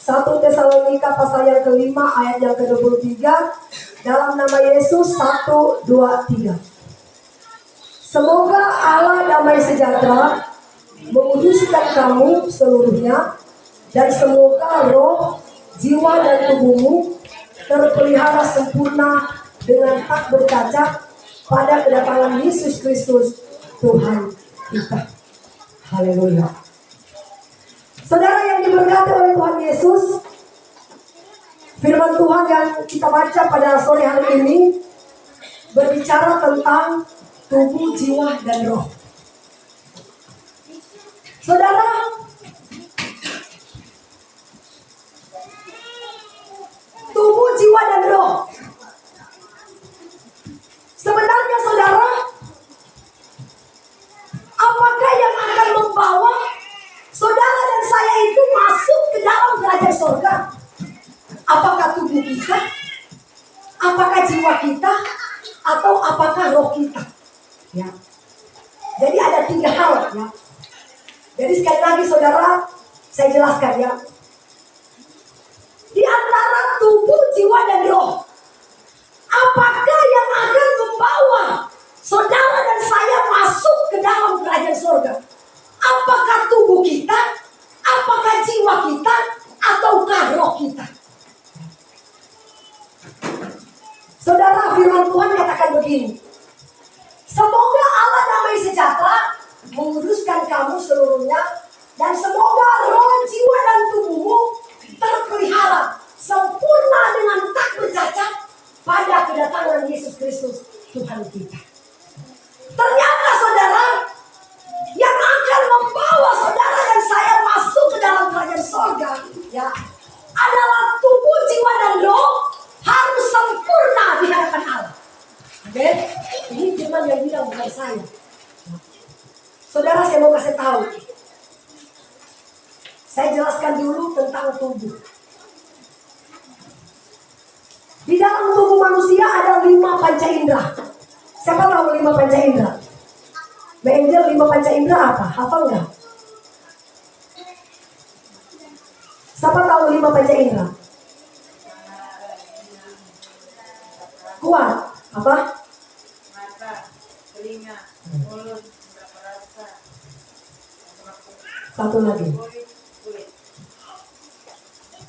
1 Tesalonika pasal yang kelima ayat yang ke-23. Dalam nama Yesus, 1, 2, 3. Semoga Allah damai sejahtera menguduskan kamu seluruhnya, dan semoga roh, jiwa, dan tubuhmu terpelihara sempurna dengan tak bercacat pada kedatangan Yesus Kristus Tuhan kita. Haleluya. Saudara yang diberkati oleh Tuhan Yesus, firman Tuhan yang kita baca pada sore hari ini berbicara tentang tubuh, jiwa, dan roh. Saudara, tubuh, jiwa, dan roh. Sebenarnya saudara, apakah yang akan membawa saudara dan saya itu masuk ke dalam kerajaan surga? Apakah tubuh kita? Apakah jiwa kita? Atau apakah roh kita? Ya. Jadi ada 3 hal ya. Jadi sekali lagi saudara, saya jelaskan ya. Di antara tubuh, jiwa, dan roh, apakah yang akan membawa saudara dan saya masuk ke dalam kerajaan surga? Apakah tubuh kita? Apakah jiwa kita? Ataukah roh kita? Saudara, firman Tuhan katakan begini. Semoga Allah damai sejahtera menguduskan kamu seluruhnya, dan semoga roh, jiwa, dan tubuhmu terpelihara sempurna dengan tak bercacat pada kedatangan Yesus Kristus Tuhan kita. Ternyata saudara, yang akan membawa saudara dan saya masuk ke dalam kerajaan surga ya, adalah tubuh, jiwa, dan roh harus sempurna di hadapan Allah. Oke? Ini firman yang bilang, bukan saya. Saudara, saya mau kasih tahu. Saya jelaskan dulu tentang tubuh. Di dalam tubuh manusia ada 5 panca indera. Siapa tahu 5 panca indera? Mbak Angel, 5 panca indera apa? Hafal nggak? Siapa tahu 5 panca indera? Kuat. Apa? Mata, telinga, mulut, rasa. Satu lagi.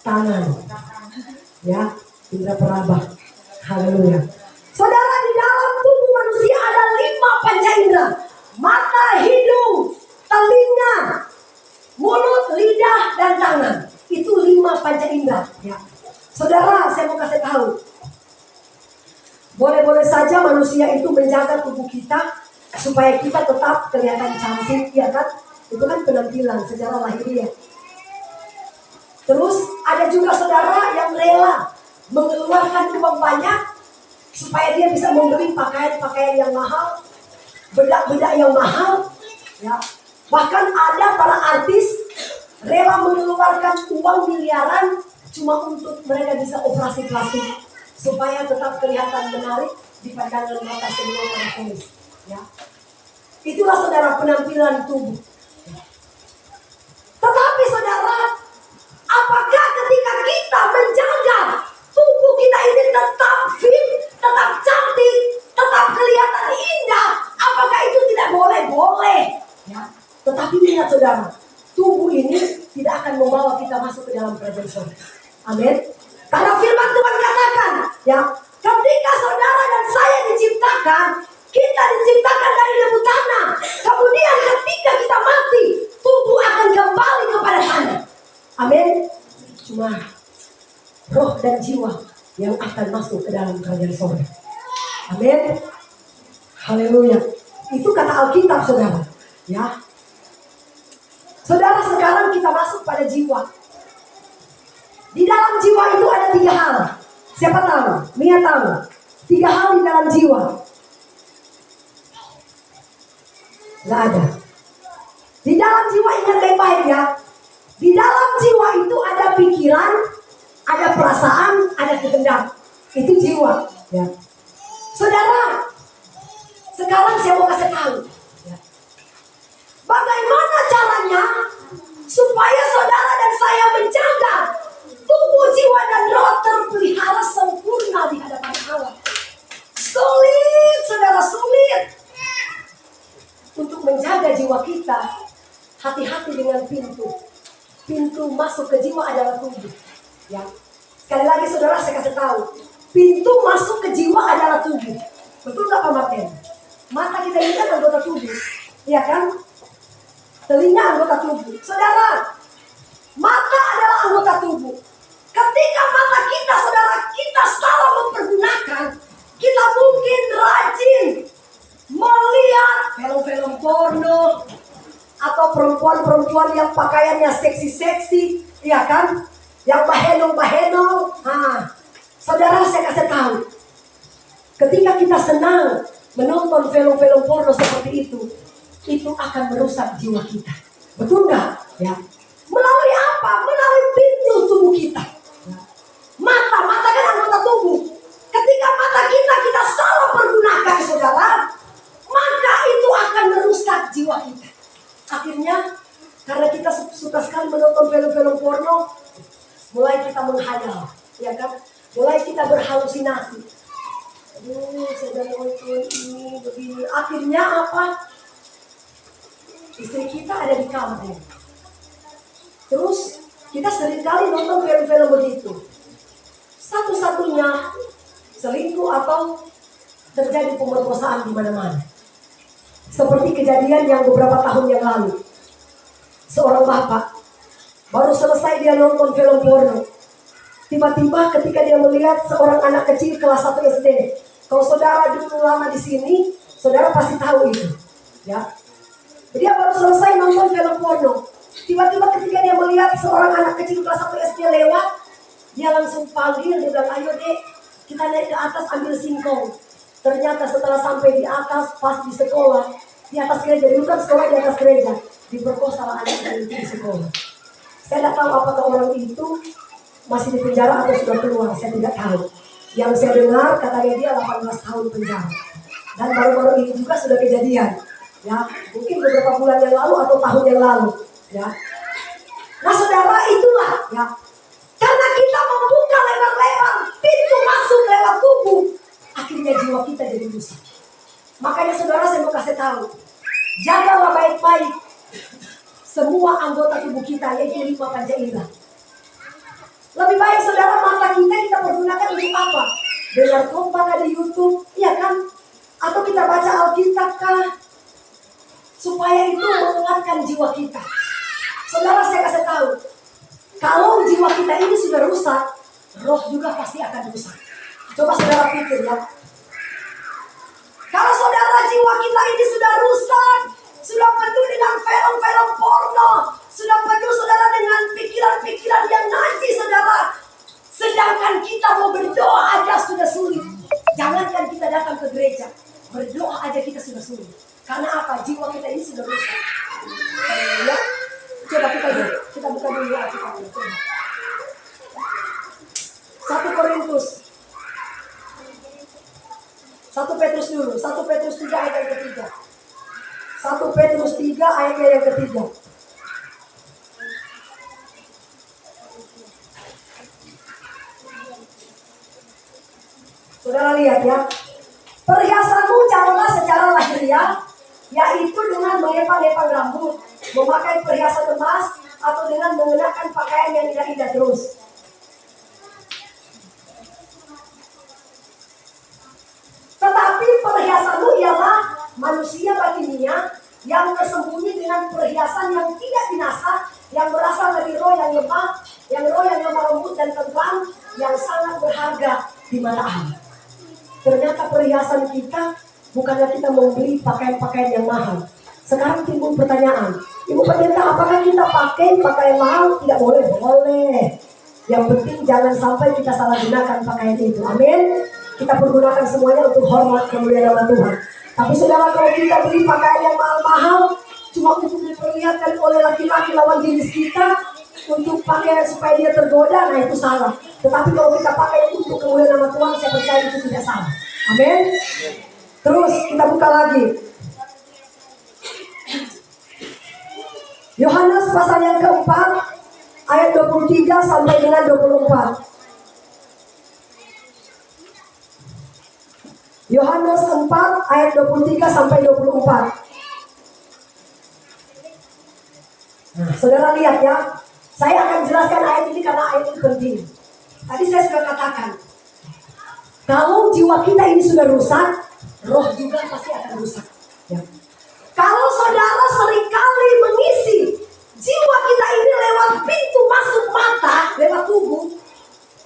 Tangan. Ya, indera peraba. Haleluya. Saudara, di dalam tubuh manusia ada 5 panca indera. Mata, hidung, telinga, mulut, lidah, dan tangan. Itu 5 panca indera. Ya. Saudara, saya mau kasih tahu. Boleh-boleh saja manusia itu menjaga tubuh kita supaya kita tetap kelihatan cantik, ya kan? Itu kan penampilan secara lahiriah. Terus ada juga saudara yang rela mengeluarkan uang banyak supaya dia bisa membeli pakaian-pakaian yang mahal, bedak-bedak yang mahal, ya. Bahkan ada para artis rela mengeluarkan uang miliaran cuma untuk mereka bisa operasi plastik supaya tetap kelihatan menarik di pandangan mata semua orang turis. Ya. Itulah saudara penampilan tubuh. Tetapi saudara, apakah ketika kita menjaga tubuh kita ini tetap fit, tetap cantik, tetap kelihatan indah, apakah itu tidak boleh? Boleh. Ya. Tetapi ingat saudara, tubuh ini tidak akan membawa kita masuk ke dalam kerajaan surga. Amin. Karena firman Tuhan katakan, ya, ketika saudara dan saya diciptakan, kita diciptakan dari debu tanah. Kemudian ketika kita mati, tubuh akan kembali kepada tanah. Amin. Cuma roh dan jiwa yang akan masuk ke dalam kerajaan surga. Amin. Haleluya. Itu kata Alkitab, saudara. Ya. Saudara, sekarang kita masuk pada jiwa. Di dalam jiwa itu ada 3 hal. Siapa tahu? Mia tahu. 3 hal di dalam jiwa. Gak ada. Di dalam jiwa, ingat baik-baik ya. Di dalam jiwa itu ada pikiran, ada perasaan, ada kehendak. Itu jiwa. Ya. Saudara, sekarang saya mau kasih tahu. Ya. Bagaimana caranya supaya saudara dan saya menjaga pintu masuk ke jiwa adalah tubuh. Ya, sekali lagi saudara saya kasih tahu, pintu masuk ke jiwa adalah tubuh. Betul nggak Pak Martin? Mata kita ini kan anggota tubuh, ya kan? Telinga anggota tubuh. Saudara, mata adalah anggota tubuh. Ketika mata kita, saudara, kita salah mempergunakan, kita mungkin rajin melihat film-film porno atau perempuan-perempuan yang pakaiannya seksi-seksi, ya kan? Yang bahenol-bahenol. Saudara saya kasih tahu, ketika kita senang menonton film-film porno seperti itu akan merusak jiwa kita. Betul nggak? Ya. Melalui apa? Melalui pintu tubuh kita. Mata kan anggota tubuh. Ketika mata kita salah pergunakan, saudara, maka itu akan merusak jiwa kita. Akhirnya, karena kita suka sekali menonton film-film porno, mulai kita menghayal, ya kan? Mulai kita berhalusinasi. Aduh, saya nonton ini begini. Akhirnya apa? Istri kita ada di kampung. Terus kita seringkali nonton film-film begitu. Satu-satunya selingkuh atau terjadi pemerkosaan di mana-mana. Seperti kejadian yang beberapa tahun yang lalu. Seorang bapak baru selesai dia nonton film porno. Tiba-tiba ketika dia melihat seorang anak kecil kelas 1 SD. Kalau saudara dulu lama di sini, saudara pasti tahu itu. Ya. Dia baru selesai nonton film porno. Tiba-tiba ketika dia melihat seorang anak kecil kelas 1 SD lewat, dia langsung panggil, dia bilang, ayo dek, kita naik ke atas ambil singkong. Ternyata setelah sampai di atas, pas di sekolah, di atas gereja, dulu kan sekolah di atas gereja, diperkosa anak kecil itu di sekolah. Saya tidak tahu apakah orang itu masih di penjara atau sudah keluar, saya tidak tahu. Yang saya dengar katanya dia 18 tahun penjara. Dan baru-baru ini juga sudah kejadian. Ya, mungkin beberapa bulan yang lalu atau tahun yang lalu. Ya. Nah saudara, itulah ya. Karena kita membuka lebar-lebar pintu masuk lewat tubuh, akhirnya jiwa kita jadi rusak. Makanya saudara saya mau kasih tahu, jagalah baik-baik semua anggota tubuh kita, yaitu 5 panca indera. Lebih baik saudara mata kita pergunakan untuk apa? Dengar khotbah di YouTube, iya kan? Atau kita baca Alkitab kah? Supaya itu menguatkan jiwa kita. Saudara saya kasih tahu, kalau jiwa kita ini sudah rusak, roh juga pasti akan rusak. Coba saudara pikir ya. Kalau saudara jiwa kita ini sudah rusak, sudah penuh dengan film-film porno, sudah penuh saudara dengan pikiran-pikiran yang najis saudara. Sedangkan kita mau berdoa aja sudah sulit. Jangankan kita datang ke gereja, berdoa aja kita sudah sulit. Karena apa? Jiwa kita ini sudah rusak. Ya. Coba kita buka dulu Alkitab. 1 Korintus 1 Petrus dulu, 1 Petrus 3 ayat yang ketiga. 1 Petrus 3 ayat yang ketiga. Saudara lihat ya. Perhiasanmu janganlah secara lahiriah, yaitu dengan mengepang-epang rambut, memakai perhiasan emas, atau dengan mengenakan pakaian yang indah-indah terus. Tetapi perhiasanmu ialah manusia batinia yang tersembunyi dengan perhiasan yang tidak binasa, yang berasal dari roh yang lemah lembut dan terbang, yang sangat berharga di mata Allah. Ternyata perhiasan kita bukannya kita membeli pakaian-pakaian yang mahal. Sekarang timbul pertanyaan, Ibu Pendeta, apakah kita pakai pakaian mahal? Tidak boleh, boleh. Yang penting jangan sampai kita salah gunakan pakaian itu. Amin. Kita pergunakan semuanya untuk hormat kemuliaan nama Tuhan. Tapi saudara, kalau kita beli pakaian yang mahal-mahal cuma untuk diperlihatkan oleh laki-laki lawan jenis kita, untuk pakai supaya dia tergoda, nah itu salah. Tetapi kalau kita pakai untuk kemuliaan nama Tuhan, saya percaya itu tidak salah. Amin. Terus kita buka lagi Yohanes pasal yang keempat ayat 23 sampai dengan 24. Yohanes 4 ayat 23 sampai 24. Nah, saudara lihat ya. Saya akan jelaskan ayat ini karena ayat ini penting. Tadi saya sudah katakan, kalau jiwa kita ini sudah rusak, roh juga pasti akan rusak. Ya. Kalau saudara seringkali mengisi jiwa kita ini lewat pintu masuk mata, lewat tubuh,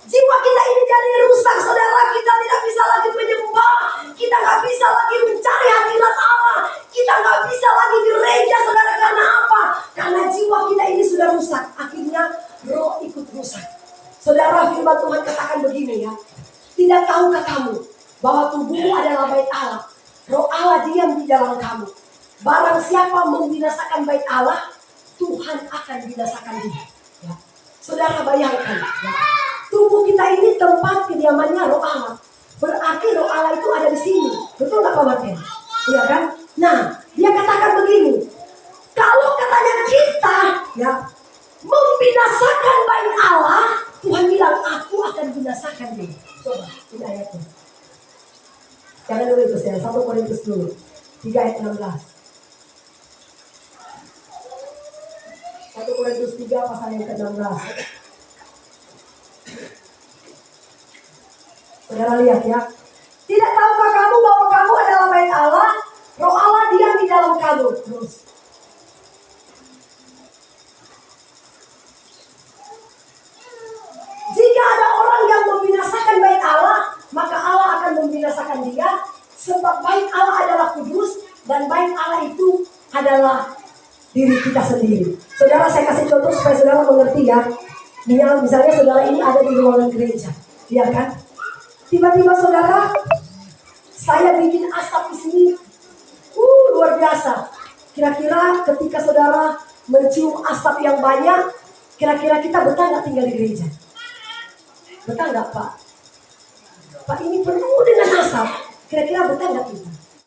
jiwa kita ini jadi rusak, saudara. Kita tidak bisa lagi menyembah, kita nggak bisa lagi mencari hadirat Allah, kita nggak bisa lagi gereja, saudara. Karena apa? Karena jiwa kita ini sudah rusak. Akhirnya roh ikut rusak. Saudara, firman Tuhan katakan begini ya, tidak tahukah kamu bahwa tubuhmu adalah bait Allah, roh Allah diam di dalam kamu. Barang siapa membinasakan bait Allah, Tuhan akan binasakan dia. Ya. Saudara bayangkan, ya. Tubuh kita ini tempat kediamannya roh Allah. Berarti roh Allah itu ada di sini. Betul nggak Pak Martin? Iya kan? Nah, dia katakan begini. Kalau katanya kita ya membinasakan bait Allah, Tuhan bilang aku akan binasakan dia. Coba ini ayatnya. Jangan dulu itu saya 1 Korintus dulu 3 ayat 16. 1 Korintus 3 pasal yang ke-16. Saudara lihat ya. Tidak tahukah kamu bahwa kamu adalah bait Allah, roh Allah diam di dalam kamu. Terus. Jika ada orang yang membinasakan bait Allah, maka Allah akan membinasakan dia. Sebab bait Allah adalah kudus dan bait Allah itu adalah diri kita sendiri. Saudara, saya kasih contoh supaya saudara mengerti ya. Misalnya saudara ini ada di ruangan gereja, ya kan? Tiba-tiba saudara, saya bikin asap di sini, luar biasa. Kira-kira ketika saudara mencium asap yang banyak, kira-kira kita betah nggak tinggal di gereja? Betah nggak Pak? Pak ini penuh dengan asap, kira-kira betah nggak kita?